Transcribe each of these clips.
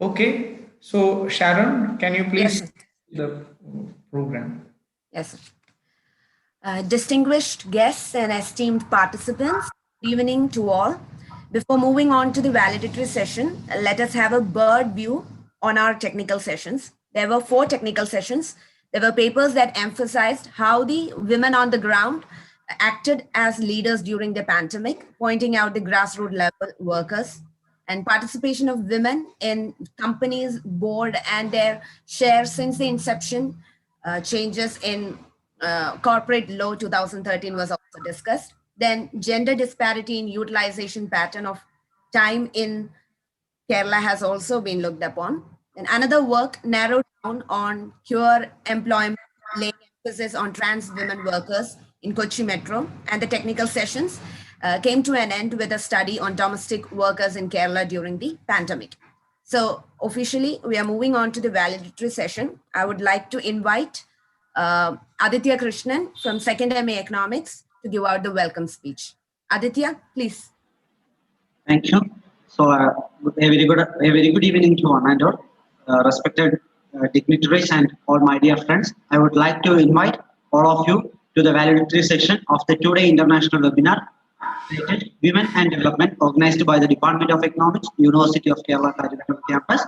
Okay, so Sharon, can you Yes, please sir. the program? Yes, sir. Distinguished guests and esteemed participants, good evening to all. Before moving on to the valedictory session, let us have a bird view on our technical sessions. There were 4 technical sessions. There were papers that emphasized how the women on the ground acted as leaders during the pandemic, pointing out the grassroots level workers and participation of women in companies board and their share since the inception. Changes in corporate law 2013 was also discussed. Then gender disparity in utilization pattern of time in Kerala has also been looked upon. And another work narrowed down on pure employment, laying emphasis on trans women workers in Kochi Metro, and the technical sessions came to an end with a study on domestic workers in Kerala during the pandemic. So officially, we are moving on to the valedictory session. I would like to invite Adithya Krishnan from 2nd MA Economics to give out the welcome speech. Adithya, please. Thank you. So, a very good evening to one and all, respected dignitaries and all my dear friends. I would like to invite all of you to the valedictory session of the two-day international webinar titled Women and Development, organized by the Department of Economics, University of Kerala campus.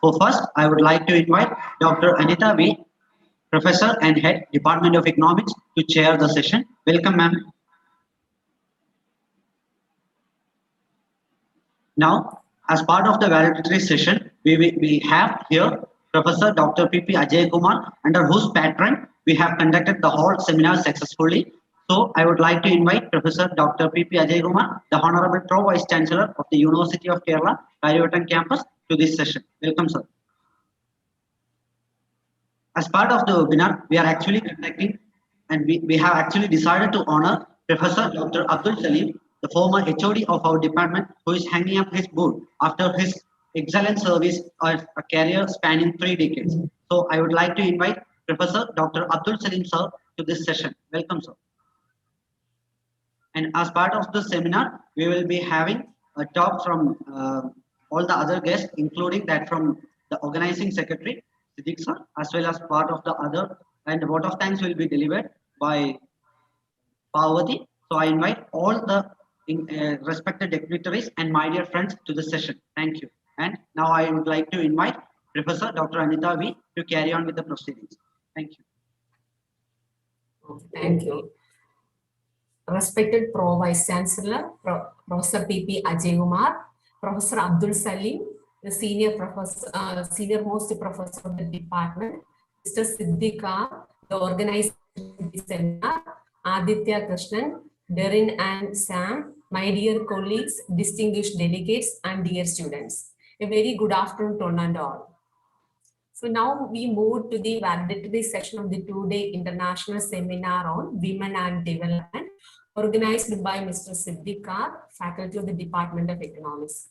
So, first, I would like to invite Dr. Anitha V, Professor and Head, Department of Economics, to chair the session. Welcome, ma'am. Now, as part of the valedictory session, we have here Professor Dr. P.P. Ajayakumar, under whose patron we have conducted the whole seminar successfully. So, I would like to invite Professor Dr. P.P. Ajayakumar, the Honorable Pro Vice Chancellor of the University of Kerala, Ajayakumar campus, to this session. Welcome, sir. As part of the webinar, we are actually conducting, and we have actually decided to honor Professor Dr. Abdul Salim, the former HOD of our department, who is hanging up his boot after his excellent service of a career spanning 3 decades. So I would like to invite Professor Dr. Abdul Salim sir to this session. Welcome, sir. And as part of the seminar, we will be having a talk from all the other guests, including that from the organizing secretary, Siddik sir, as well as part of the other, and the vote of thanks will be delivered by Parvati. So I invite all the respected dignitaries and my dear friends to the session. Thank you. And now I would like to invite Professor Dr. Anitha V to carry on with the proceedings. Thank you. Thank you. Respected Pro Vice Chancellor, Professor P.P. Ajayakumar, Professor Abdul Salim, the senior most professor of the department, Mr. Siddik Rabiyath, the organizer of the seminar, Adithya, Krishnan, Derin and Sam, my dear colleagues, distinguished delegates and dear students. A very good afternoon to one and all. So now we move to the valedictory session of the two-day international seminar on women and development, organized by Mr. Siddik Rabiyath, faculty of the Department of Economics.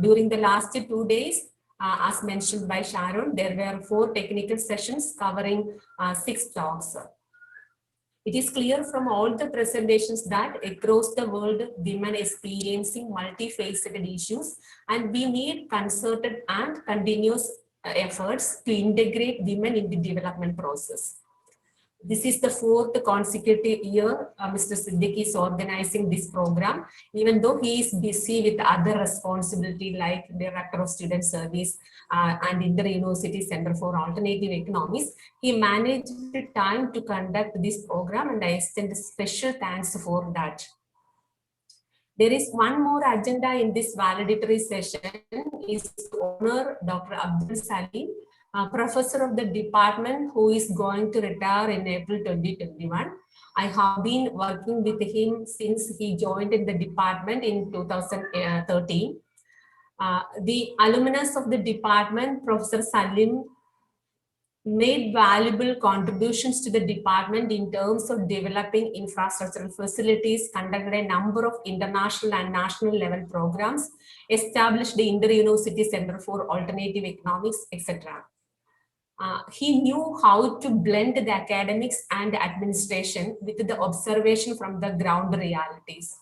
During the last 2 days, as mentioned by Sharon, there were 4 technical sessions covering 6 talks. It is clear from all the presentations that across the world, women experiencing multifaceted issues, and we need concerted and continuous efforts to integrate women in the development process. This is the 4th consecutive year Mr. Siddik is organizing this program, even though he is busy with other responsibility like Director of Student Service and Inter-University Center for Alternative Economics. He managed time to conduct this program, and I extend special thanks for that. There is one more agenda in this valedictory session, is to honor Dr. Abdul Salim, professor of the department, who is going to retire in April 2021. I have been working with him since he joined in the department in 2013. The alumnus of the department, Professor Salim, made valuable contributions to the department in terms of developing infrastructural facilities, conducted a number of international and national level programs, established the Inter-University Center for Alternative Economics, etc. He knew how to blend the academics and administration with the observation from the ground realities.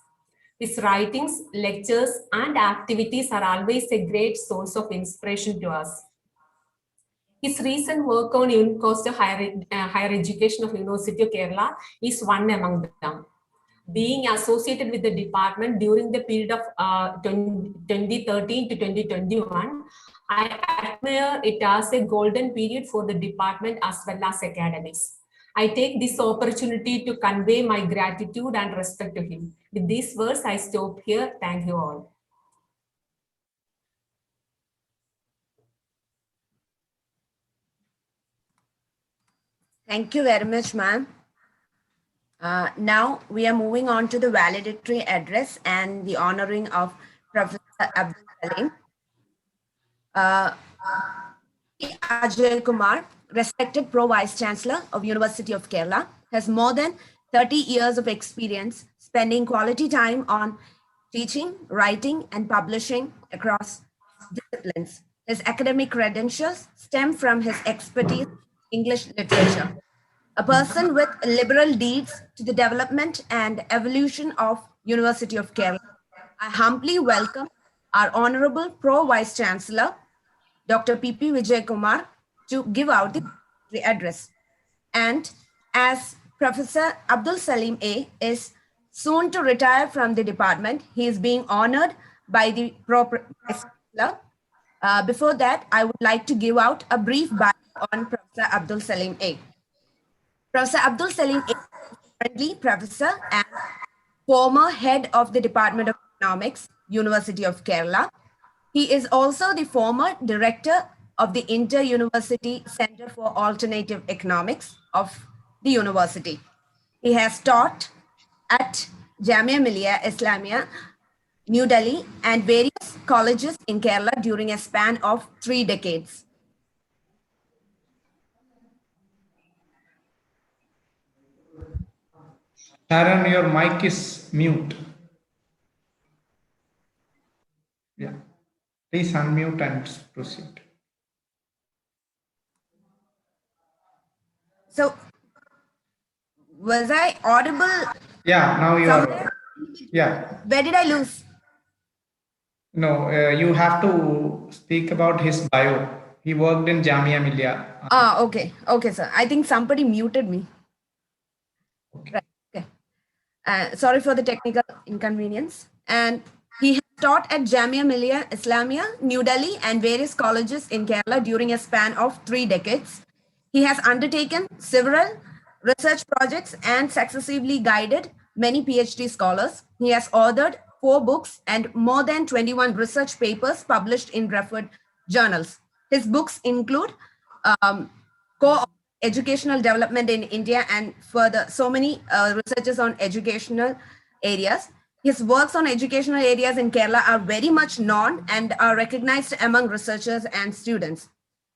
His writings, lectures, and activities are always a great source of inspiration to us. His recent work on cost of higher education of University of Kerala is one among them. Being associated with the department during the period of 2013 to 2021, I admire it as a golden period for the department as well as academics. I take this opportunity to convey my gratitude and respect to him. With these words, I stop here. Thank you all. Thank you very much, ma'am. Now we are moving on to the valedictory address and the honoring of Professor Abdul Salim. Ajayakumar, respected Pro Vice Chancellor of University of Kerala, has more than 30 years of experience spending quality time on teaching, writing, and publishing across disciplines. His academic credentials stem from his expertise in English literature. A person with liberal deeds to the development and evolution of University of Kerala, I humbly welcome our Honorable Pro Vice Chancellor, Dr. P.P. Vijayakumar, to give out the address. And as Professor Abdul Salim A is soon to retire from the department, he is being honored by the Pro Vice Chancellor. Before that, I would like to give out a brief bio on Professor Abdul Salim A. Professor Abdul Salim A is currently professor and former head of the Department of Economics, University of Kerala. He is also the former director of the Inter-University Center for Alternative Economics of the university. He has taught at Jamia Millia Islamia, New Delhi, and various colleges in Kerala during a span of 3 decades. Sharon, your mic is mute. Yeah. Please unmute and proceed. So, was I audible? Yeah, now you are. Somewhere? Yeah. Where did I lose? No, you have to speak about his bio. He worked in Jamia Millia. Okay. Okay, sir. I think somebody muted me. Right. Okay. Sorry for the technical inconvenience. And he has taught at Jamia Millia Islamia, New Delhi, and various colleges in Kerala during a span of 3 decades. He has undertaken several research projects and successively guided many PhD scholars. He has authored 4 books and more than 21 research papers published in referred journals. His books include educational development in India and further so many researches on educational areas. His works on educational areas in Kerala are very much known and are recognized among researchers and students.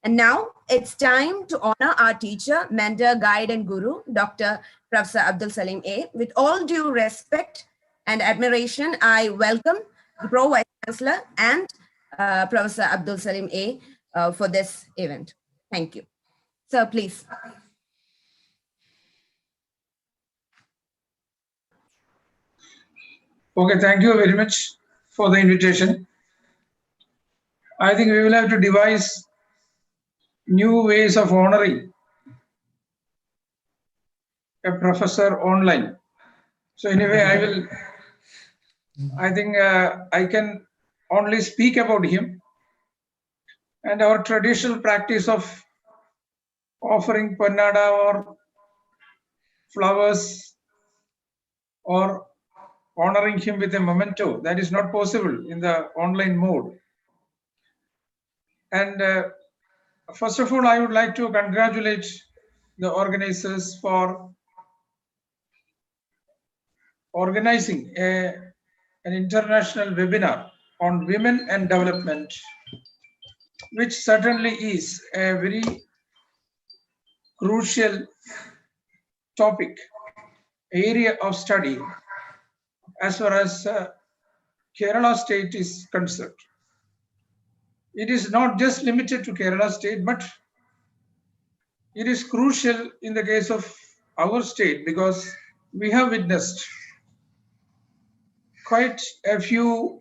And now it's time to honor our teacher, mentor, guide, and guru, Dr. Professor Abdul Salim A. With all due respect and admiration, I welcome the Pro Vice Chancellor and Professor Abdul Salim A for this event. Thank you. Sir, please. Okay, thank you very much for the invitation. I think we will have to devise new ways of honoring a professor online. So anyway, I think I can only speak about him and our traditional practice of offering pannada or flowers or honoring him with a memento. That is not possible in the online mode. And first of all, I would like to congratulate the organizers for organizing an international webinar on women and development, which certainly is a very crucial topic, area of study as far as Kerala state is concerned. It is not just limited to Kerala state, but it is crucial in the case of our state because we have witnessed quite a few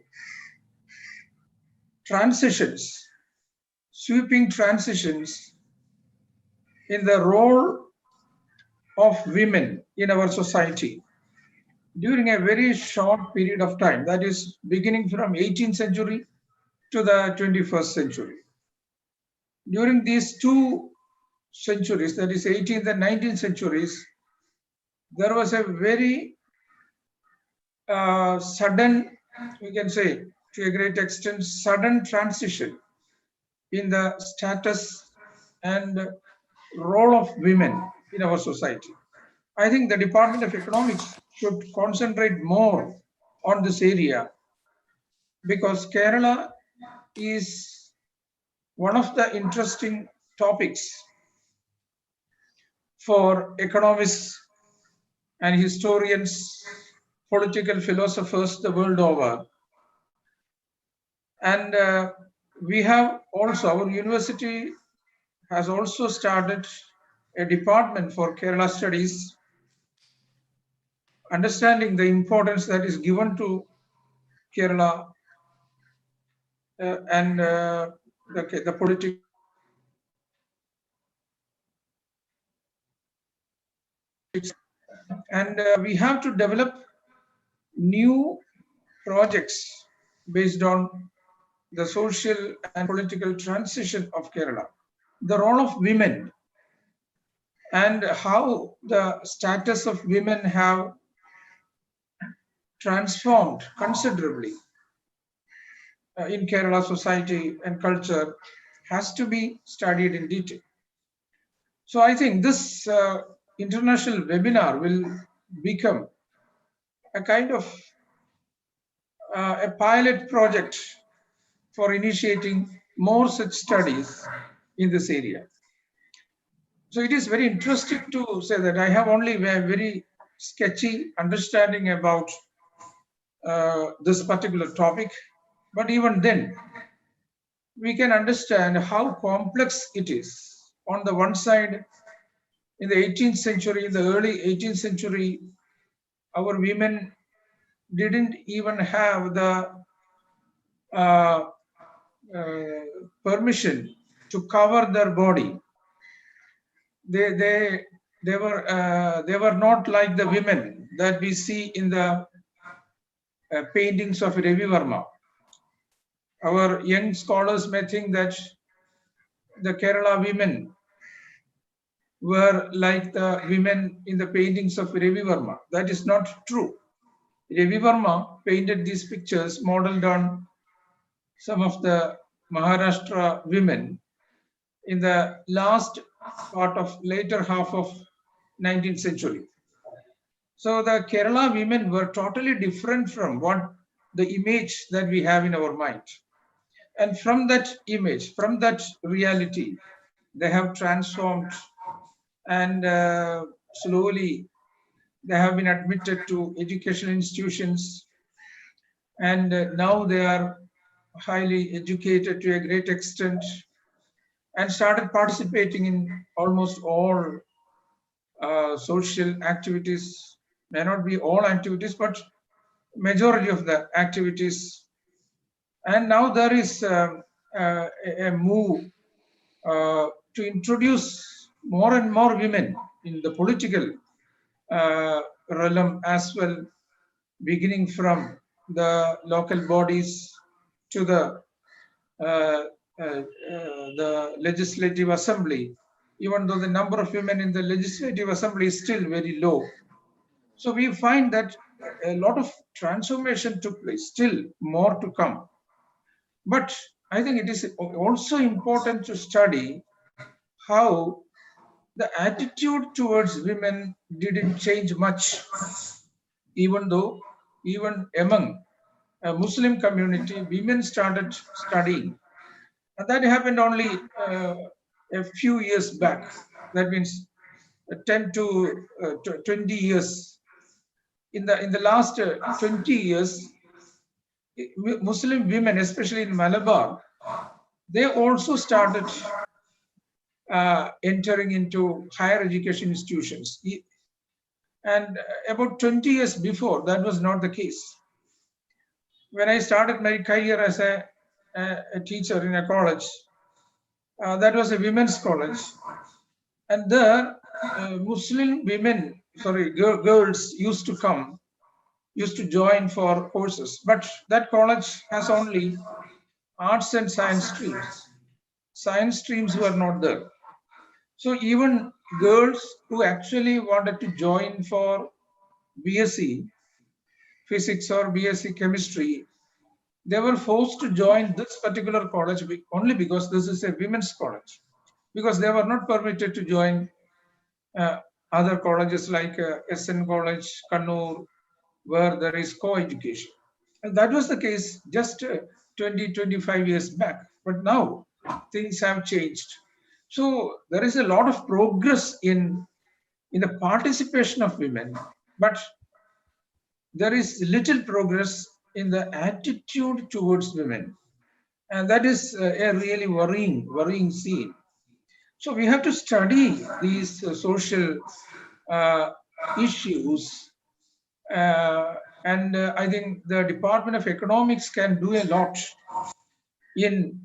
transitions, sweeping transitions in the role of women in our society during a very short period of time, that is beginning from 18th century to the 21st century. During these two centuries, that is 18th and 19th centuries, there was a very sudden, we can say to a great extent, sudden transition in the status and role of women in our society. I think the Department of Economics should concentrate more on this area, because Kerala is one of the interesting topics for economists and historians, political philosophers the world over. And we have also, our university has also started a department for Kerala studies, understanding the importance that is given to Kerala and the politics. And we have to develop new projects based on the social and political transition of Kerala, the role of women, and how the status of women have transformed considerably in Kerala society and culture has to be studied in detail. So I think this international webinar will become a kind of a pilot project for initiating more such studies in this area. So it is very interesting to say that I have only a very sketchy understanding about this particular topic, but even then we can understand how complex it is. On the one side, in the 18th century, in the early 18th century, our women didn't even have the permission to cover their body. They were not like the women that we see in the paintings of Ravi Verma. Our young scholars may think that the Kerala women were like the women in the paintings of Ravi Verma. That is not true. Ravi Verma painted these pictures modeled on some of the Maharashtra women in the last part of later half of 19th century. So the Kerala women were totally different from what the image that we have in our mind. And from that image, from that reality, they have transformed, and slowly they have been admitted to educational institutions, and now they are highly educated to a great extent and started participating in almost all social activities. May not be all activities, but majority of the activities. And now there is a move to introduce more and more women in the political realm as well, beginning from the local bodies to the legislative assembly, even though the number of women in the legislative assembly is still very low. So we find that a lot of transformation took place, still more to come. But I think it is also important to study how the attitude towards women didn't change much, even though even among a Muslim community, women started studying. And that happened only a few years back. That means 10 to 20 years. In the last 20 years, Muslim women, especially in Malabar, they also started entering into higher education institutions. And about 20 years before, that was not the case. when I started my career as a teacher in a college, that was a women's college. And there, Muslim women, sorry, girls used to join for courses. But that college has only arts and science streams. Science streams were not there. So even girls who actually wanted to join for BSc physics or BSc chemistry, they were forced to join this particular college only because this is a women's college, because they were not permitted to join uh, other colleges like SN College, Kannur, where there is co-education. And that was the case just 20, 25 years back. But now things have changed. So there is a lot of progress in the participation of women, but there is little progress in the attitude towards women. And that is a really worrying scene. So we have to study these social uh, issues. And I think the Department of Economics can do a lot in,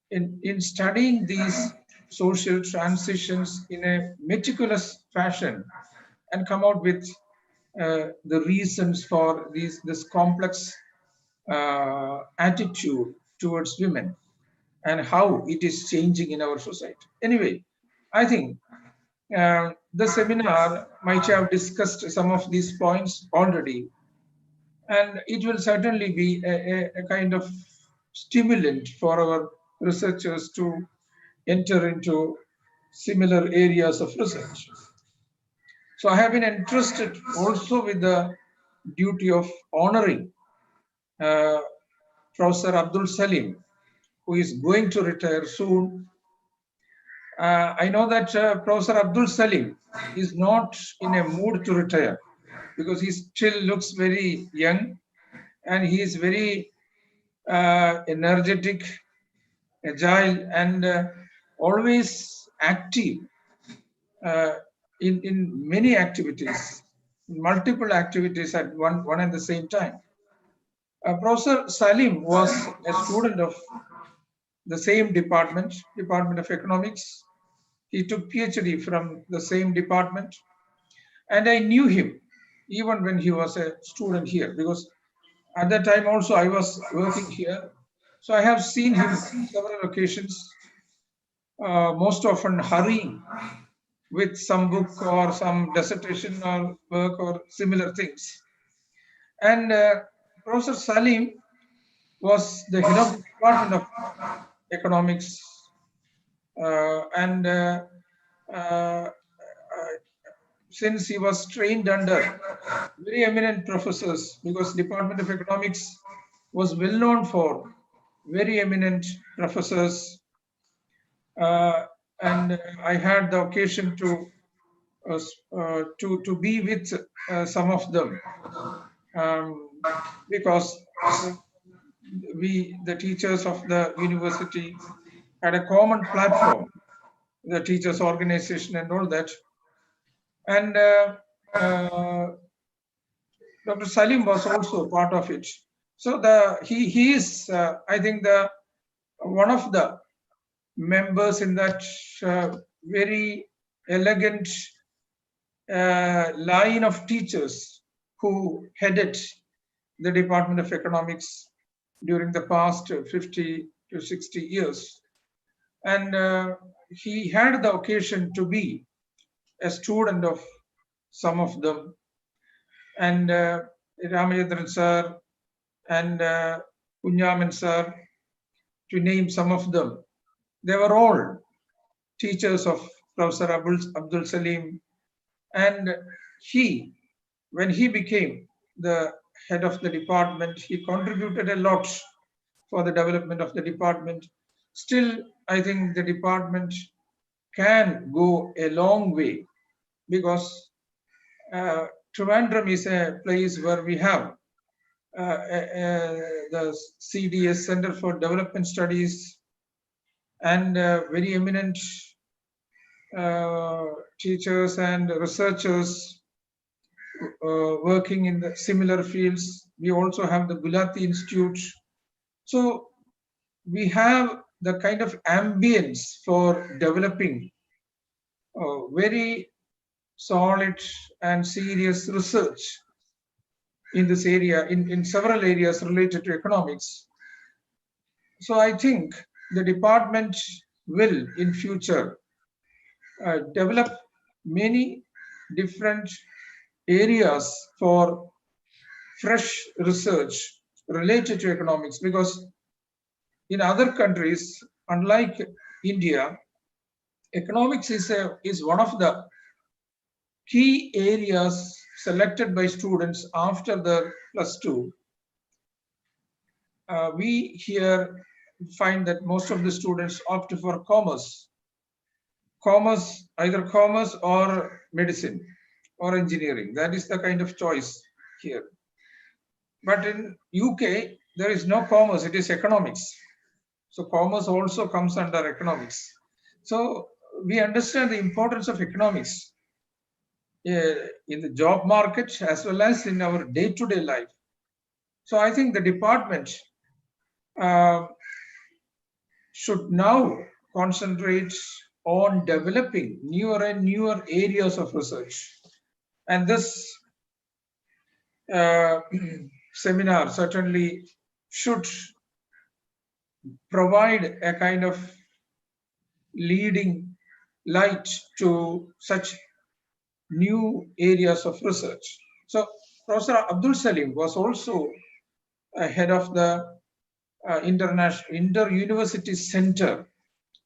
in studying these social transitions in a meticulous fashion and come out with the reasons for this complex attitude towards women and how it is changing in our society. Anyway, I think the seminar might have discussed some of these points already, and it will certainly be a kind of stimulant for our researchers to enter into similar areas of research. So I have been entrusted also with the duty of honoring uh, Professor Abdul Salim, who is going to retire soon. I know that Professor Abdul Salim is not in a mood to retire because he still looks very young and he is very energetic, agile, and always active in many activities, multiple activities at one and the same time. Professor Salim was a student of the same department, Department of Economics. He took PhD from the same department, and I knew him even when he was a student here, because at that time also I was working here. So I have seen him several occasions, most often hurrying with some book or some dissertation or work or similar things. And Professor Salim was the head of the Department of Economics, and since he was trained under very eminent professors, because Department of Economics was well known for very eminent professors, and I had the occasion to be with some of them, because we, the teachers of the university, had a common platform, the teachers organization and all that. And Dr. Salim was also part of it. So he is, I think, the one of the members in that very elegant line of teachers who headed the Department of Economics during the past 50 to 60 years. And he had the occasion to be a student of some of them. And Ramayendran sir and Kunyaman sir, to name some of them, they were all teachers of Professor Abdul Salim. And he, when he became the head of the department, he contributed a lot for the development of the department. Still, I think the department can go a long way, because Trivandrum is a place where we have the CDS, Center for Development Studies, and very eminent teachers and researchers working in the similar fields. We also have the Gulati Institute. So we have the kind of ambience for developing very solid and serious research in this area, in several areas related to economics. So I think the department will in future develop many different areas for fresh research related to economics, because in other countries, unlike India, economics is one of the key areas selected by students after the +2. We here find that most of the students opt for commerce, either commerce or medicine or engineering. That is the kind of choice here. But in UK, there is no commerce, it is economics. So commerce also comes under economics. So we understand the importance of economics in the job market as well as in our day-to-day life. So I think the department should now concentrate on developing newer and newer areas of research. And this seminar certainly should provide a kind of leading light to such new areas of research. So Professor Abdul Salim was also head of the Inter-University Center,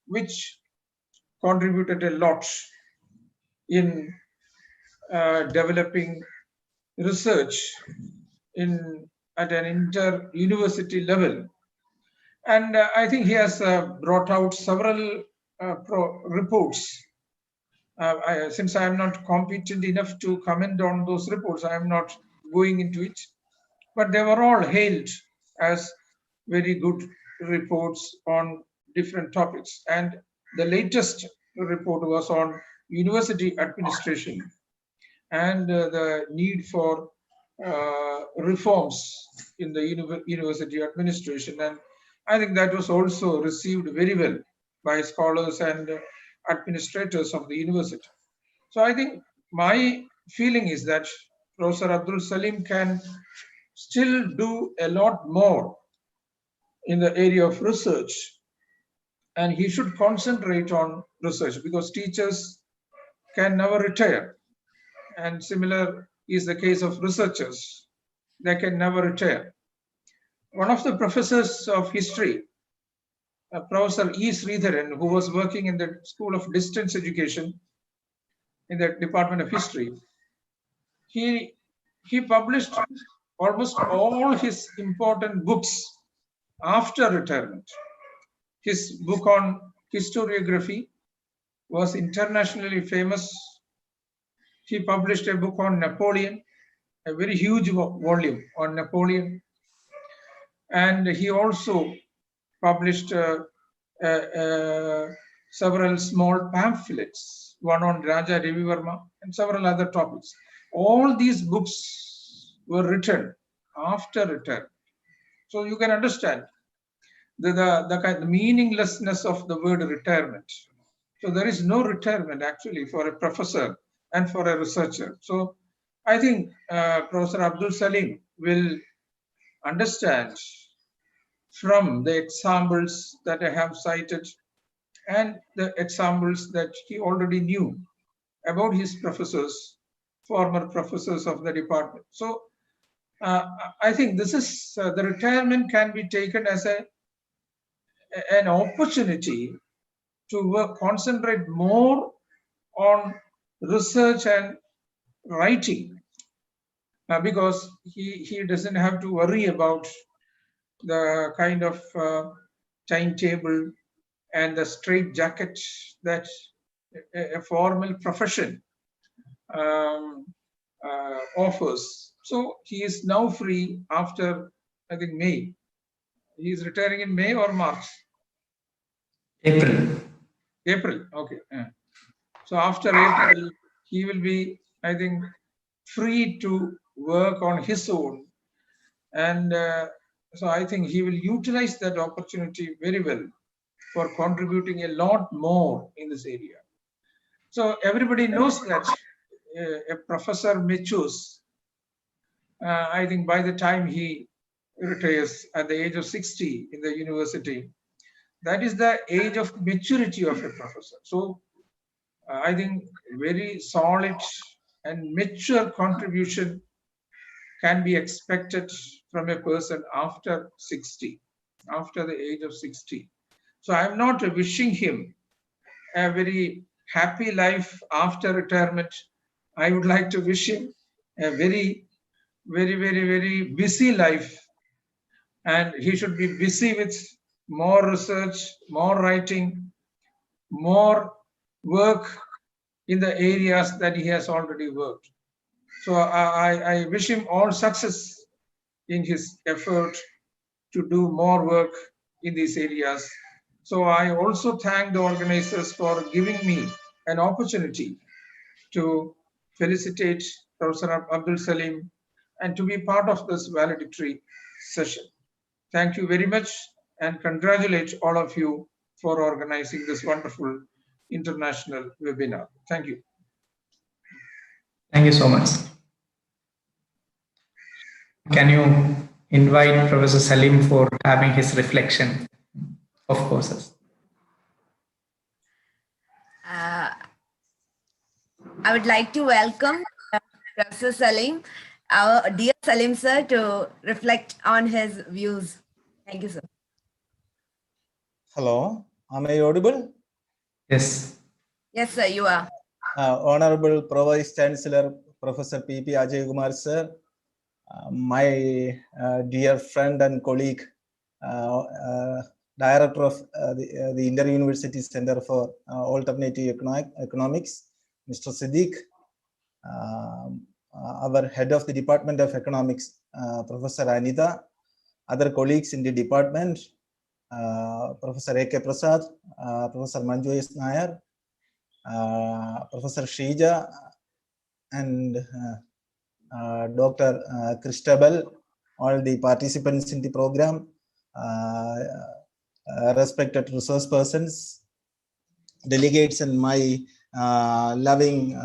which contributed a lot in developing research at an inter-university level. And I think he has brought out several reports. Since I am not competent enough to comment on those reports, I am not going into it. But they were all hailed as very good reports on different topics. And the latest report was on university administration and the need for reforms in the university administration. And I think that was also received very well by scholars and administrators of the university. So I think my feeling is that Professor Abdul Salim can still do a lot more in the area of research, and he should concentrate on research, because teachers can never retire, and similar is the case of researchers. They can never retire. One of the professors of history, Professor E. Sridharan, who was working in the School of Distance Education in the Department of History, he published almost all his important books after retirement. His book on historiography was internationally famous. He published a book on Napoleon, a very huge volume on Napoleon. And he also published several small pamphlets, one on Raja Ravivarma and several other topics. All these books were written after retirement. So you can understand the kind of meaninglessness of the word retirement. So there is no retirement actually for a professor and for a researcher. So I think Professor Abdul Salim will understand from the examples that I have cited and the examples that he already knew about his professors, former professors of the department. So I think this is the retirement can be taken as an opportunity to concentrate more on research and writing, because he doesn't have to worry about the kind of timetable and the straight jacket that a formal profession offers. So he is now free after, I think, May. He is retiring in May or March? April. April, okay. Yeah. So after April, he will be, I think, free to work on his own. And so I think he will utilize that opportunity very well for contributing a lot more in this area. So everybody knows that a professor matures. I think by the time he retires at the age of 60 in the university, that is the age of maturity of a professor. So I think very solid and mature contribution can be expected from a person after 60, after the age of 60. So I'm not wishing him a very happy life after retirement. I would like to wish him a very busy life, and he should be busy with more research, more writing, more work in the areas that he has already worked. So I wish him all success in his effort to do more work in these areas. So I also thank the organizers for giving me an opportunity to felicitate Professor Abdul Salim and to be part of this valedictory session. Thank you very much and congratulate all of you for organizing this wonderful international webinar. Thank you. Thank you so much. Can you invite Professor Salim for having his reflection of courses? I would like to welcome Professor Salim, our dear Salim sir, to reflect on his views. Thank you, sir. Hello, am I audible? Yes. Yes, sir, you are. Honorable Pro Vice Chancellor Professor P.P. Ajayakumar sir, my dear friend and colleague, Director of the Inter-University Center for Alternative Economics, Mr. Siddik, our Head of the Department of Economics, Professor Anitha, other colleagues in the department, Professor A.K. Prasad, Professor Manju S. Nair, Professor Shrija, and Dr. Christabel, all the participants in the program, respected resource persons, delegates, and my loving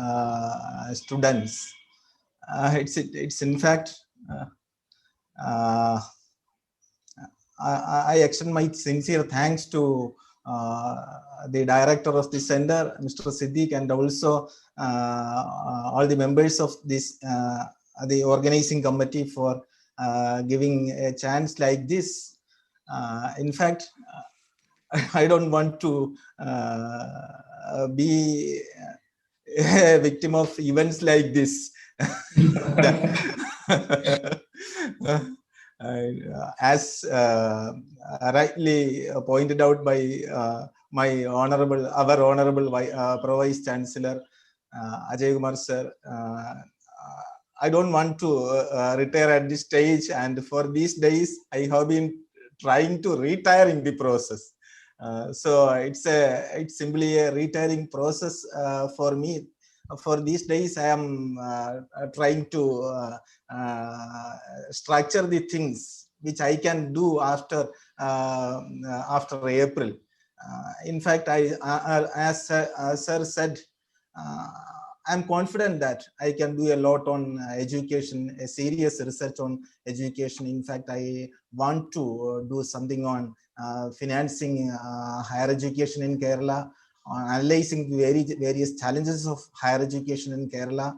students. It's in fact, I extend my sincere thanks to the director of the center, Mr. Siddik, and also all the members of this the organizing committee for giving a chance like this. In fact, I don't want to be a victim of events like this. As rightly pointed out by our honorable Pro Vice Chancellor Ajayakumar sir, I don't want to retire at this stage, and for these days I have been trying to retire in the process. So it's simply a retiring process for me. For these days, I am trying to structure the things which I can do after April. In fact, as sir said, I'm confident that I can do a lot on education, a serious research on education. In fact, I want to do something on financing higher education in Kerala, analyzing the various challenges of higher education in Kerala.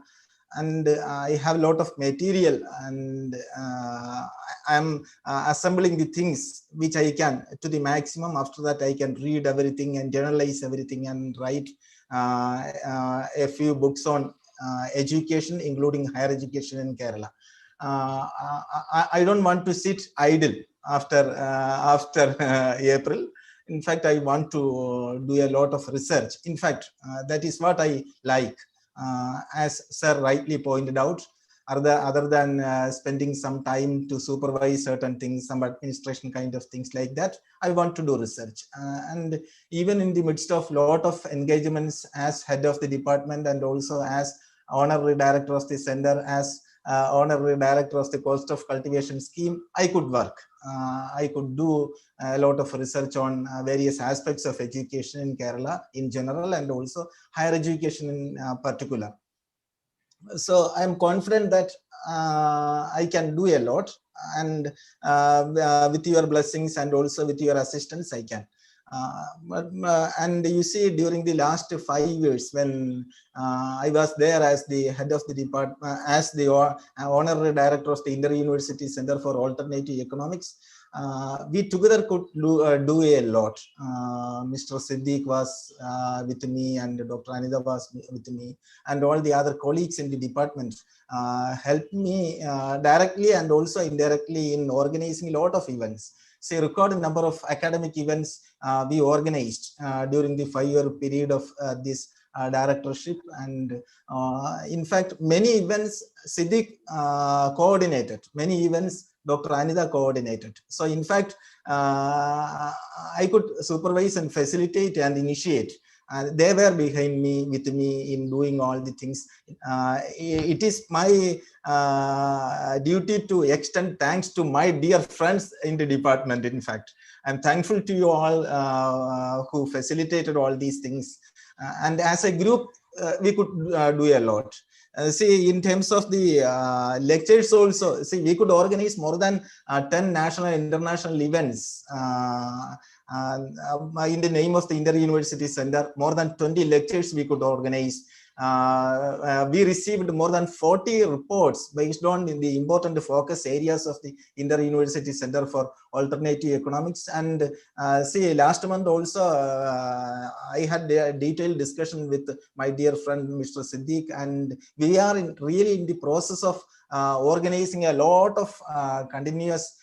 And I have a lot of material, and I'm assembling the things which I can to the maximum. After that, I can read everything and journalize everything and write a few books on education, including higher education in Kerala. I don't want to sit idle after April. In fact, I want to do a lot of research. In fact, that is what I like. As sir rightly pointed out, other than spending some time to supervise certain things, some administration kind of things like that, I want to do research. And even in the midst of lot of engagements as head of the department and also as honorary director of the center, as honorary director of the cost of cultivation scheme, I could work. I could do a lot of research on various aspects of education in Kerala in general and also higher education in particular. So I'm confident that I can do a lot, and with your blessings and also with your assistance, I can. And you see, during the last 5 years, when I was there as the head of the department, as the honorary director of the Inter-University Center for Alternative Economics, we together could do a lot. Mr. Siddik was with me, and Dr. Anitha was with me, and all the other colleagues in the department helped me directly and also indirectly in organizing a lot of events. Say, record number of academic events we organized during the 5-year period of this directorship, and in fact, many events Siddik coordinated, many events Dr. Anitha coordinated. So in fact, I could supervise and facilitate and initiate. They were behind me, with me in doing all the things. It is my duty to extend thanks to my dear friends in the department. In fact, I'm thankful to you all who facilitated all these things. And as a group, we could do a lot. See, in terms of the lectures also, see, we could organize more than 10 national and international events in the name of the Inter-University Center. More than 20 lectures we could organize. We received more than 40 reports based on the important focus areas of the Inter-University Center for Alternative Economics. And see, last month also, I had a detailed discussion with my dear friend, Mr. Siddik, and we are really in the process of organizing a lot of continuous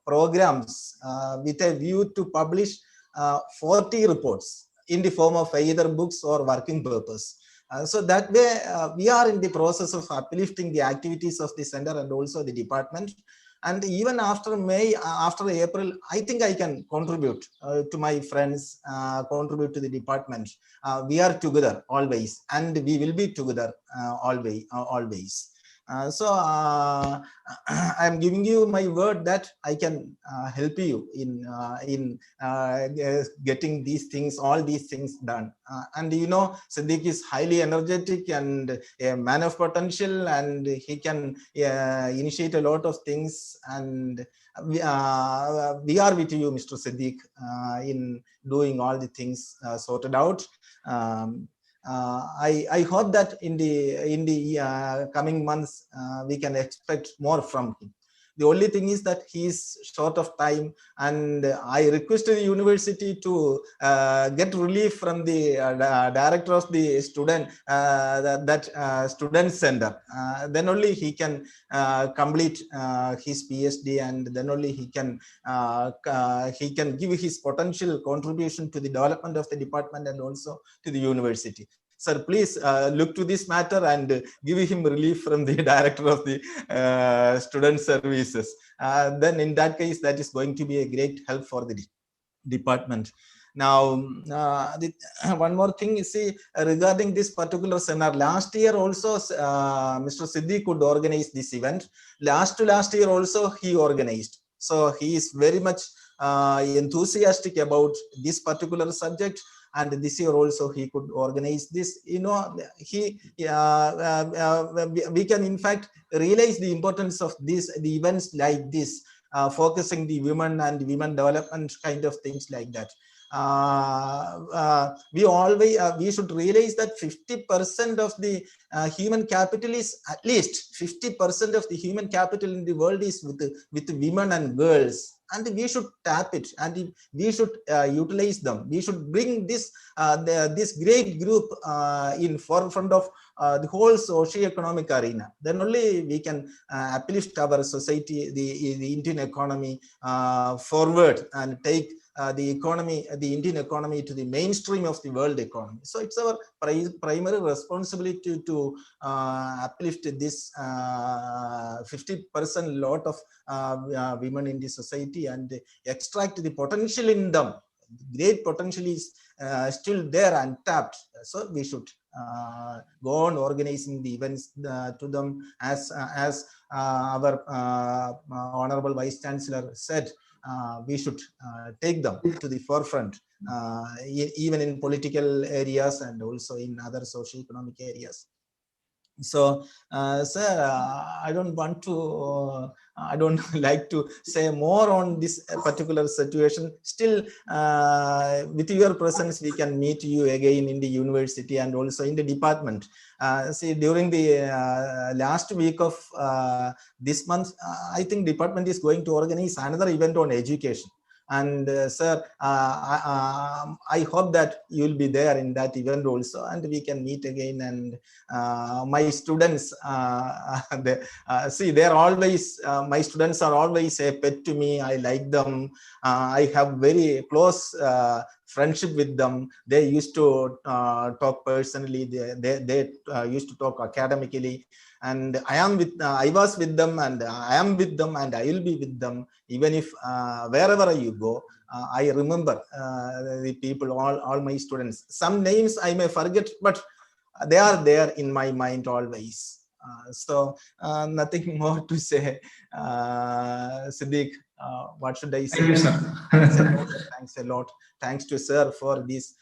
programs with a view to publish 40 reports in the form of either books or working papers. So that way, we are in the process of uplifting the activities of the center and also the department. And even after May, after April, I think I can contribute to my friends, contribute to the department. We are together always, and we will be together always. So I'm giving you my word that I can help you in getting these things, all these things done. And you know, Siddik is highly energetic and a man of potential, and he can initiate a lot of things. And we are with you, Mr. Siddik, in doing all the things sorted out. I hope that in the coming months we can expect more from him. The only thing is that he is short of time, and I requested the university to get relief from the director of the student student center. Then only he can complete his PhD, and then only he can give his potential contribution to the development of the department and also to the university. Sir, please look to this matter and give him relief from the director of the student services. Then in that case, that is going to be a great help for the department. Now, one more thing, you see, regarding this particular seminar, last year also, Mr. Siddik could organize this event. Last year also, he organized. So he is very much enthusiastic about this particular subject. And this year also he could organize this. You know, we can in fact realize the importance of the events like this, focusing the women and women development kind of things like that. We should realize that 50% of the human capital is, at least 50% of the human capital in the world is with women and girls. And we should tap it, and we should utilize them. We should bring this this great group in forefront of the whole socio-economic arena. Then only we can uplift our society, the Indian economy forward, and take the Indian economy to the mainstream of the world economy. So it's our primary responsibility to uplift this 50% lot of women in the society and extract the potential in them. Great potential is still there, untapped. So we should go on organizing the events to them, as our Honorable Vice Chancellor said. We should take them to the forefront, even in political areas and also in other socio-economic areas. So, sir, I don't want to, I don't like to say more on this particular situation. Still, with your presence, we can meet you again in the university and also in the department. See, during the last week of this month, I think department is going to organize another event on education. And sir, I hope that you will be there in that event also, and we can meet again. And my students, see, they're always, my students are always a pet to me. I like them. I have very close friendship with them. They used to talk personally. They used to talk academically. And I was with them, and I am with them, and I will be with them. Even if wherever you go, I remember the people, all my students. Some names I may forget, but they are there in my mind always. So nothing more to say. Siddik, what should I say? Thank you, sir. Thanks a lot. Thanks to sir for this,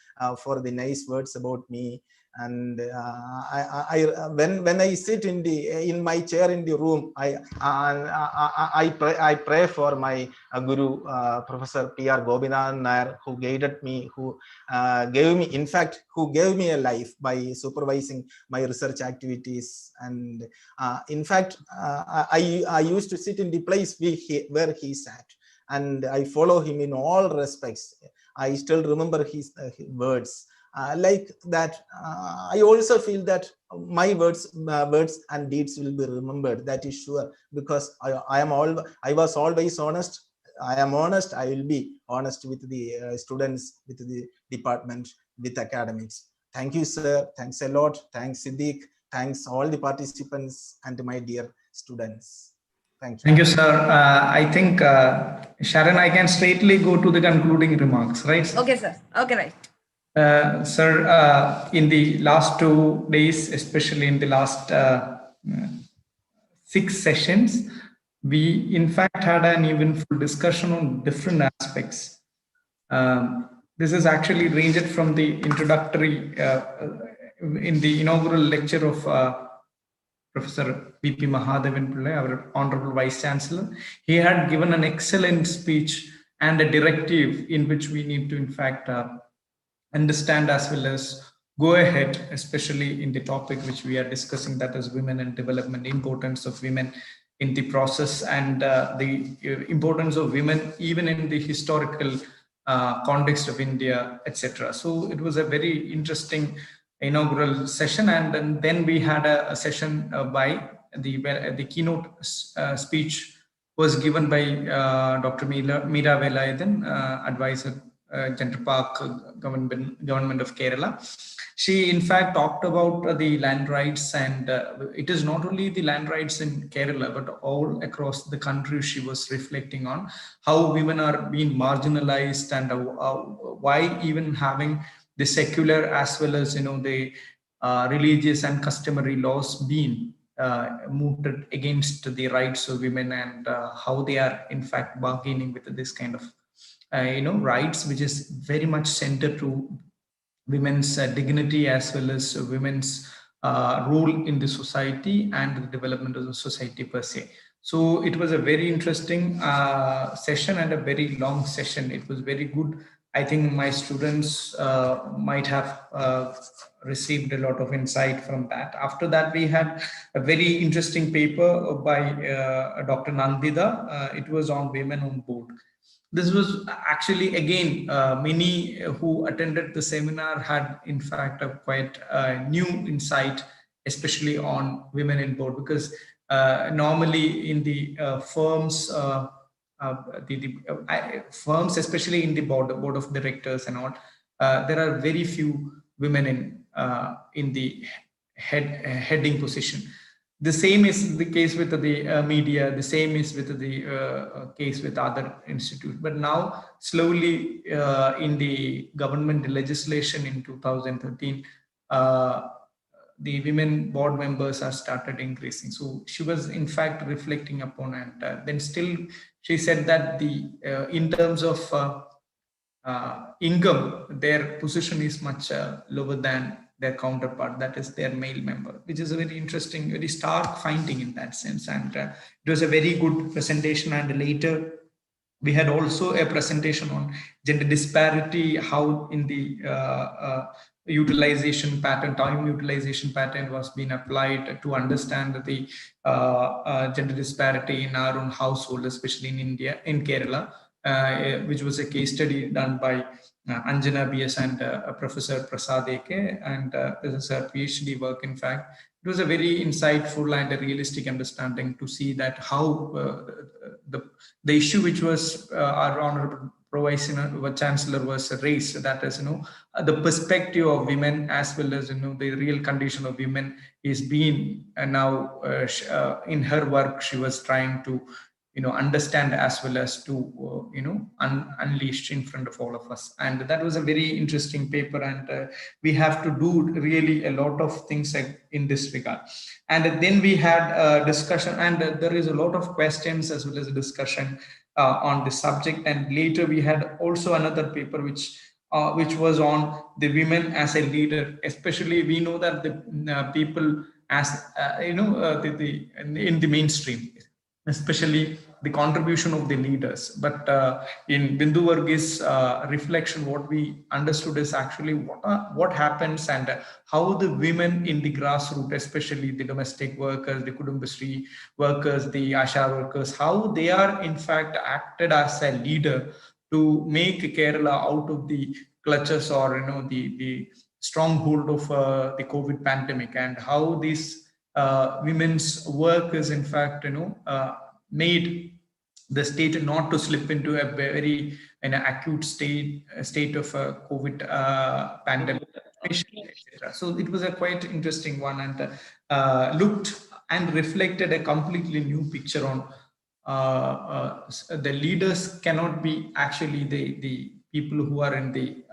for the nice words about me. And when I sit in my chair in the room, I pray for my guru, Professor P.R. Gobinathan Nair, who guided me, who gave me, in fact, who gave me a life by supervising my research activities. And in fact, I used to sit in the place where he sat, and I follow him in all respects. I still remember his words. Like that, I also feel that my words and deeds will be remembered. That is sure, because I was always honest. I am honest. I will be honest with the students, with the department, with academics. Thank you, sir. Thanks a lot. Thanks, Siddik. Thanks all the participants and my dear students. Thank you. Thank you, sir. I think, Sharon, I can straightly go to the concluding remarks, right? Okay, sir. Okay, right. Sir, in the last 2 days, especially in the last 6 sessions, we in fact had an eventful discussion on different aspects. This is actually ranged from the introductory, in the inaugural lecture of Professor V.P. Mahadevan Pillai, our Honorable Vice Chancellor. He had given an excellent speech and a directive in which we need to in fact understand as well as go ahead, especially in the topic which we are discussing, that is women and development, importance of women in the process, and the importance of women even in the historical context of India, etc. So it was a very interesting inaugural session, and then we had a session by the keynote speech was given by Dr. Meera Velayathan, advisor, Gender Park government of Kerala. She in fact talked about the land rights, and it is not only the land rights in Kerala but all across the country. She was reflecting on how women are being marginalized, and why even having the secular as well as the religious and customary laws being mooted against the rights of women, and how they are in fact bargaining with this kind of rights, which is very much centered to women's dignity as well as women's role in the society and the development of the society per se. So it was a very interesting session and a very long session. It was very good. I think my students might have received a lot of insight from that. After that, we had a very interesting paper by Dr. Nandita. It was on women on board. This was actually, again, many who attended the seminar had in fact a quite new insight, especially on women in board, because normally in the firms, firms, especially in the board of directors and all, there are very few women in the heading position. The same is the case with the media. The same is with the case with other institutes. But now, slowly, in the government legislation in 2013, the women board members are started increasing. So she was in fact reflecting upon, and then still she said that the in terms of income, their position is much lower than their counterpart, that is their male member, which is a very interesting, very stark finding in that sense. And it was a very good presentation. And later we had also a presentation on gender disparity, how in the utilization pattern, time utilization pattern was being applied to understand the gender disparity in our own household, especially in India, in Kerala, which was a case study done by Anjana BS and Professor Prasad Eke, and this is her PhD work. In fact, it was a very insightful and a realistic understanding to see that how the issue which was our honorable Chancellor was raised, that is, the perspective of women as well as, the real condition of women is being, and now in her work, she was trying to, understand as well as to, unleash in front of all of us. And that was a very interesting paper. And we have to do really a lot of things in this regard. And then we had a discussion, and there is a lot of questions as well as a discussion on the subject. And later we had also another paper which was on the women as a leader. Especially we know that the people as in the mainstream, especially the contribution of the leaders. But in Bindu Varghese reflection, what we understood is actually what happens and how the women in the grassroots, especially the domestic workers, the Kudumbashree workers, the Asha workers, how they are in fact acted as a leader to make Kerala out of the clutches or the stronghold of the COVID pandemic, and how this women's work is in fact made the state not to slip into a very acute state of COVID pandemic, etc. So it was a quite interesting one, and looked and reflected a completely new picture on the leaders cannot be actually the people who are in the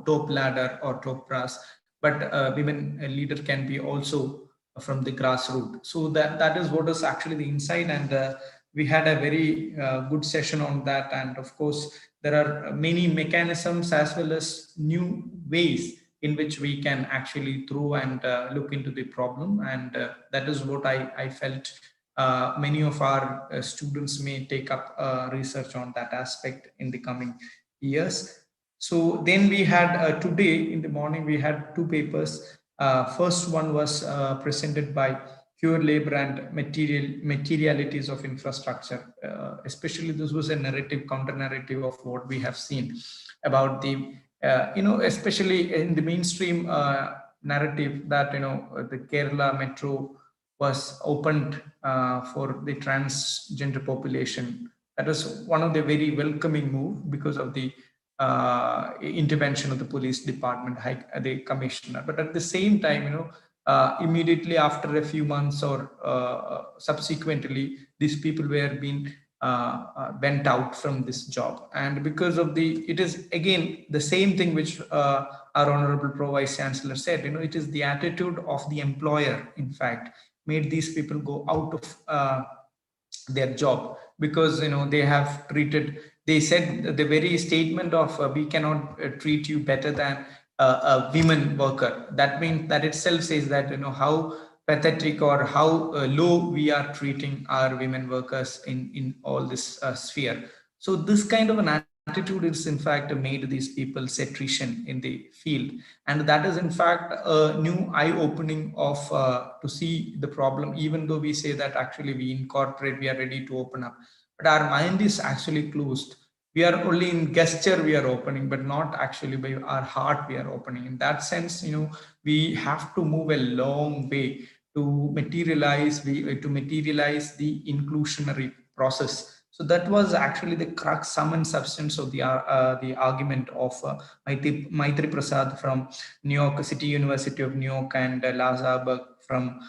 top ladder or top brass, but women leader can be also from the grassroots. So that is what is actually the insight. And we had a very good session on that. And of course, there are many mechanisms as well as new ways in which we can actually through and look into the problem. And that is what I felt many of our students may take up research on that aspect in the coming years. So then we had today in the morning, we had two papers. First one was presented by pure labor and materialities of infrastructure. Especially this was a narrative, counter narrative of what we have seen about the, especially in the mainstream narrative that, the Kerala metro was opened for the transgender population. That was one of the very welcoming move because of the intervention of the police department, the commissioner. But at the same time, immediately after a few months or subsequently, these people were being went out from this job. And because of it is again the same thing which our honorable Pro Vice Chancellor said, it is the attitude of the employer, in fact, made these people go out of their job, because they have treated, they said the very statement of we cannot treat you better than a women worker. That means that itself says that how pathetic or how low we are treating our women workers in all this sphere. So this kind of an attitude is in fact made these people attrition in the field, and that is in fact a new eye-opening of to see the problem. Even though we say that actually we incorporate, we are ready to open up, but our mind is actually closed. We are only in gesture we are opening, but not actually by our heart we are opening. In that sense, we have to move a long way to materialize the inclusionary process. So that was actually the crux, sum and substance of the argument of Maitri Prasad from New York City, University of New York, and Laza Berg from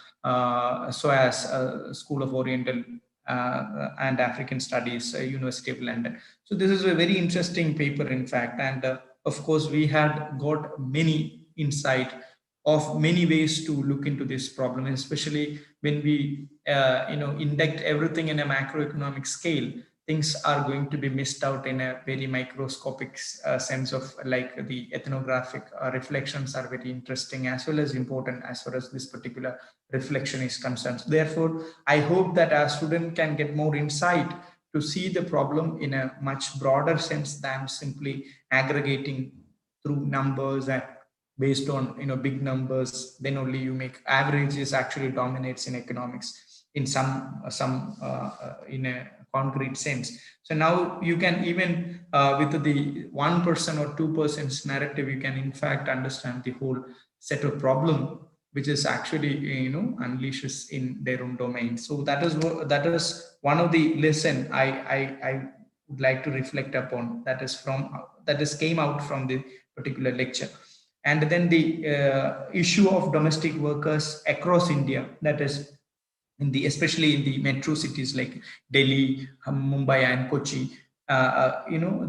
SOAS, School of Oriental and African Studies, University of London. So this is a very interesting paper, in fact. And of course, we had got many insight of many ways to look into this problem, especially when we induct everything in a macroeconomic scale. Things are going to be missed out in a very microscopic sense of, like, the ethnographic reflections are very interesting as well as important as far as this particular reflection is concerned. Therefore, I hope that our student can get more insight to see the problem in a much broader sense than simply aggregating through numbers and based on big numbers. Then only you make averages actually dominates in economics in some in a concrete sense. So now you can even with the 1% or 2% narrative, you can in fact understand the whole set of problem which is actually unleashes in their own domain. So that is one of the lesson I would like to reflect upon, that is came out from the particular lecture. And then the issue of domestic workers across India, that is especially in the metro cities like Delhi, Mumbai, and Kochi.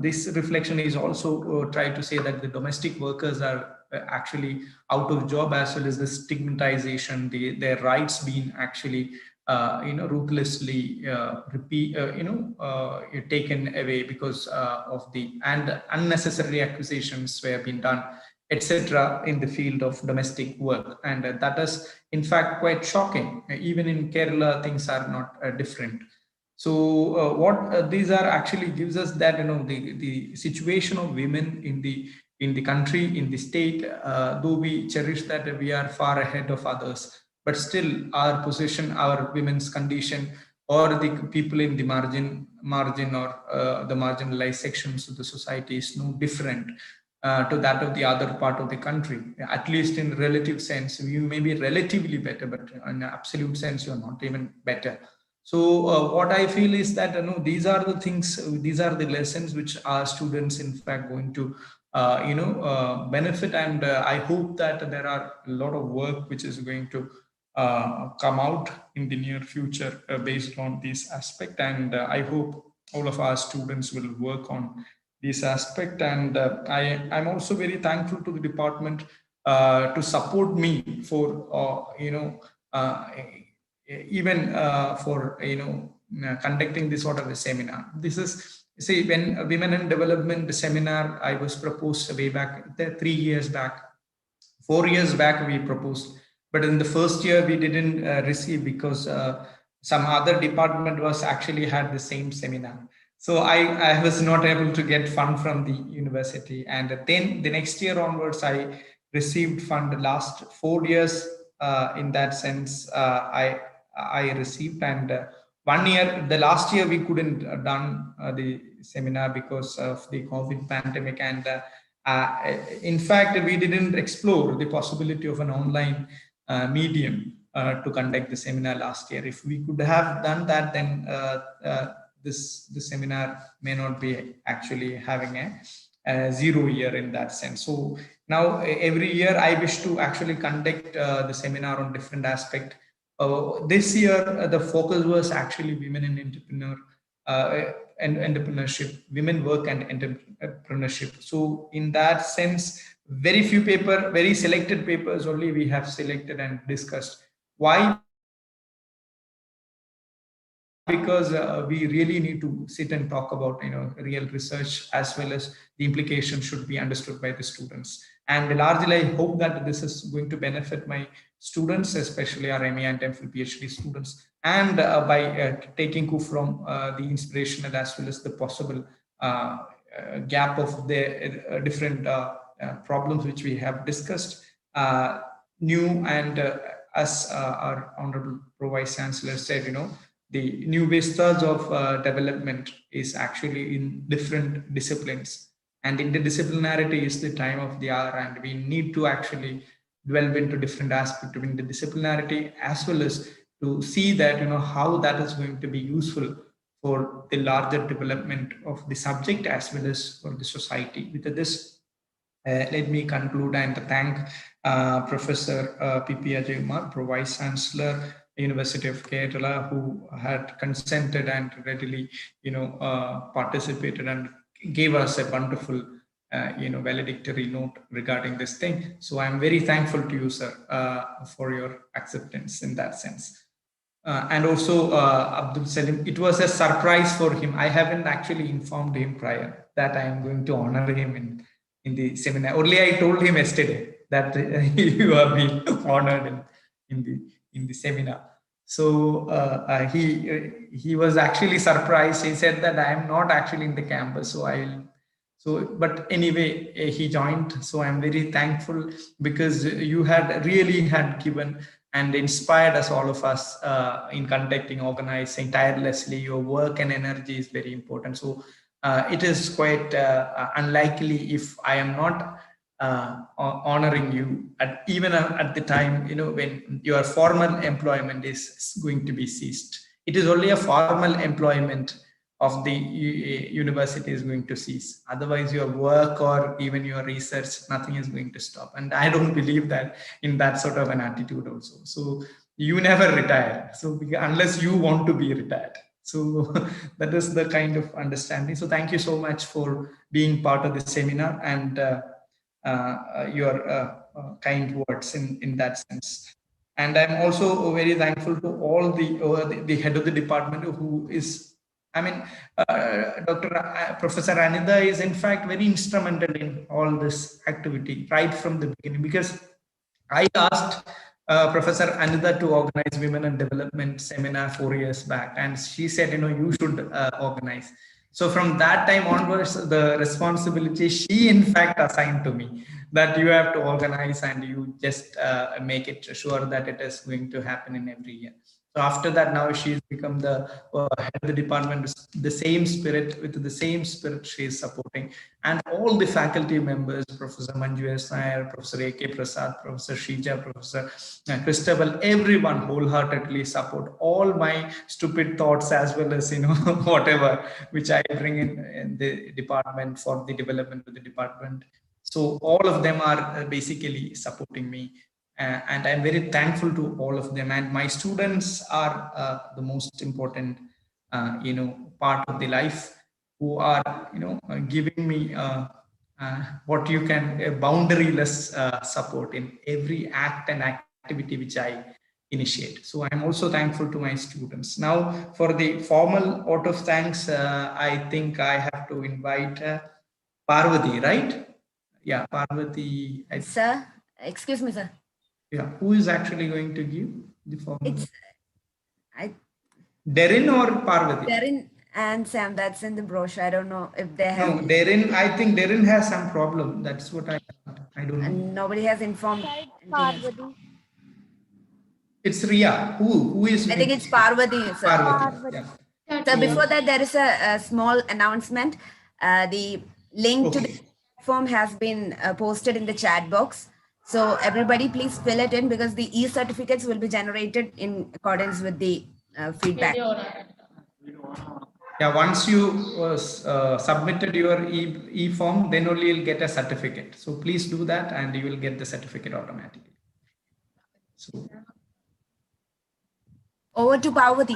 This reflection is also try to say that the domestic workers are actually out of job, as well as the stigmatization, their rights being actually ruthlessly taken away because of the unnecessary accusations were being done, etc., in the field of domestic work. And that is in fact quite shocking. Even in Kerala, things are not different. So what these are actually gives us that the situation of women in the country, in the state, though we cherish that we are far ahead of others, but still our position, our women's condition, or the people in the margin or the marginalized sections of the society is no different to that of the other part of the country. At least in relative sense, you may be relatively better, but in absolute sense, you're not even better. So what I feel is that these are the things, these are the lessons which our students in fact going to benefit. And I hope that there are a lot of work which is going to come out in the near future based on this aspect. And I hope all of our students will work on this aspect. And I'm also very thankful to the department to support me for even for conducting this sort of a seminar. This is, see, when Women in Development seminar I was proposed way back 3 years back, 4 years back we proposed, but in the first year we didn't receive because some other department was actually had the same seminar. So I was not able to get fund from the university. And then the next year onwards, I received fund. The last 4 years in that sense, I received. And 1 year, the last year we couldn't done the seminar because of the COVID pandemic. And in fact, we didn't explore the possibility of an online medium to conduct the seminar last year. If we could have done that, then this seminar may not be actually having a 0 year in that sense. So now every year I wish to actually conduct the seminar on different aspect. This year the focus was actually women in entrepreneurship, women work and entrepreneurship. So in that sense, very few very selected papers only we have selected and discussed. Why? Because we really need to sit and talk about real research, as well as the implications should be understood by the students. And largely I hope that this is going to benefit my students, especially our MA and MPhil PhD students, and by taking coup from the inspirational as well as the possible gap of the different problems which we have discussed, new and as our Honorable Pro Vice Chancellor said, the new vistas of development is actually in different disciplines, and interdisciplinarity is the time of the hour, and we need to actually delve into different aspects of interdisciplinarity, as well as to see that how that is going to be useful for the larger development of the subject as well as for the society. With this, let me conclude and thank Professor P.P. Ajayakumar, Pro Vice Chancellor, University of Kerala, who had consented and readily participated and gave us a wonderful valedictory note regarding this thing. So I'm very thankful to you, sir, for your acceptance in that sense. And also Abdul Salim, it was a surprise for him. I haven't actually informed him prior that I am going to honor him in the seminar. Only I told him yesterday that you have been honored in the seminar. So he was actually surprised. He said that I am not actually in the campus, but anyway, he joined. So I'm very thankful because you really had given and inspired us, all of us, in conducting, organizing tirelessly. Your work and energy is very important. So it is quite unlikely if I am not honoring you even at the time, when your formal employment is going to be ceased. It is only a formal employment of the university is going to cease. Otherwise, your work or even your research, nothing is going to stop. And I don't believe that in that sort of an attitude also. So you never retire. So unless you want to be retired. So that is the kind of understanding. So thank you so much for being part of the seminar and your kind words in that sense. And I'm also very thankful to all the head of the department who is, Professor Anitha is in fact very instrumental in all this activity right from the beginning, because I asked Professor Anitha to organize Women and Development seminar 4 years back, and she said, you should organize. So from that time onwards, the responsibility she in fact assigned to me, that you have to organize and you just make it sure that it is going to happen in every year. So after that, now she's become the head of the department with the same spirit she is supporting. And all the faculty members, Professor Manju S. Nair, Professor A.K. Prasad, Professor Shija, Professor Christabel, everyone wholeheartedly support all my stupid thoughts as well as, whatever, which I bring in the department for the development of the department. So all of them are basically supporting me. And I'm very thankful to all of them. And my students are the most important, part of the life, who are, giving me what you can boundaryless support in every act and activity which I initiate. So I'm also thankful to my students. Now, for the formal vote of thanks, I think I have to invite Parvati, right? Yeah, Parvati. Sir, excuse me, sir. Yeah, who is actually going to give the formal? It's Derin or Parvati? Derin and Sam. That's in the brochure. I don't know if they have. No, Derin. I think Derin has some problem. That's what I don't know. And nobody has informed. Parvati. It's Ria. Who is? I think it's Parvati, sir. Parvati. Yeah. So before that, there is a small announcement. The link to the platform has been posted in the chat box. So everybody please fill it in, because the e-certificates will be generated in accordance with the feedback. Yeah, once you submitted your e-form, then only you'll get a certificate. So please do that and you will get the certificate automatically. So over to Parvati.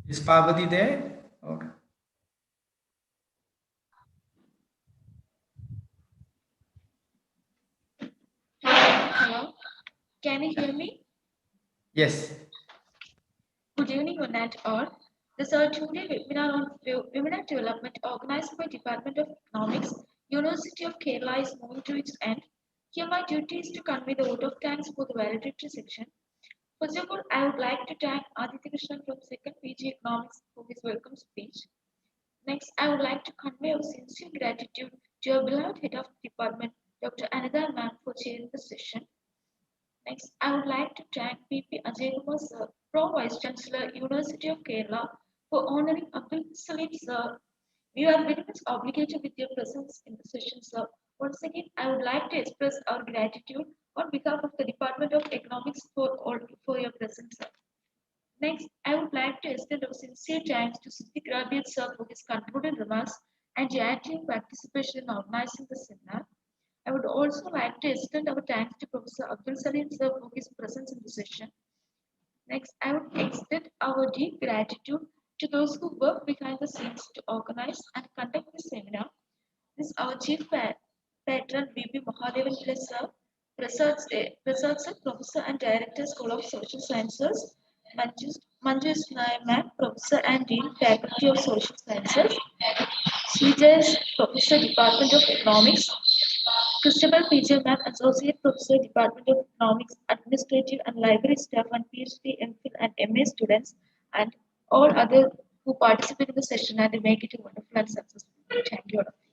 Is Parvati there? Or? Hello, can you hear me? Yes. Good evening, one and all. This is our two-day webinar on Women and Development organized by Department of Economics, University of Kerala is moving to its end. Here my duty is to convey the vote of thanks for the valedictory section. First of all, I would like to thank Adithya Krishnan from 2nd PG Economics for his welcome speech. Next, I would like to convey our sincere gratitude to your beloved head of department, Dr. Anitha ma'am, for chairing the session. Next, I would like to thank PP Ajayakumar sir, Pro Vice Chancellor, University of Kerala, for honoring Abdul Salim sir. We are very much obligated with your presence in the session, sir. Once again, I would like to express our gratitude on behalf of the Department of Economics for your presence, sir. Next, I would like to extend our sincere thanks to Siddik Rabiyath sir for his concluded remarks and your active participation in organizing the seminar. I would also like to extend our thanks to Professor Abdul Salim sir for his presence in the session. Next, I would extend our deep gratitude to those who work behind the scenes to organize and conduct this seminar. This is our chief patron, V.P. Mahadevan sir, Researcher, Professor and Director, School of Social Sciences, Manju Nayak, Professor and Dean, Faculty of Social Sciences, Srijaya's Professor, Department of Economics, Christabel P.J. Ma'am, Associate Professor, Department of Economics, Administrative and Library staff, and PhD, MPhil, and MA students, and all other who participate in the session and make it a wonderful and successful. Thank you all.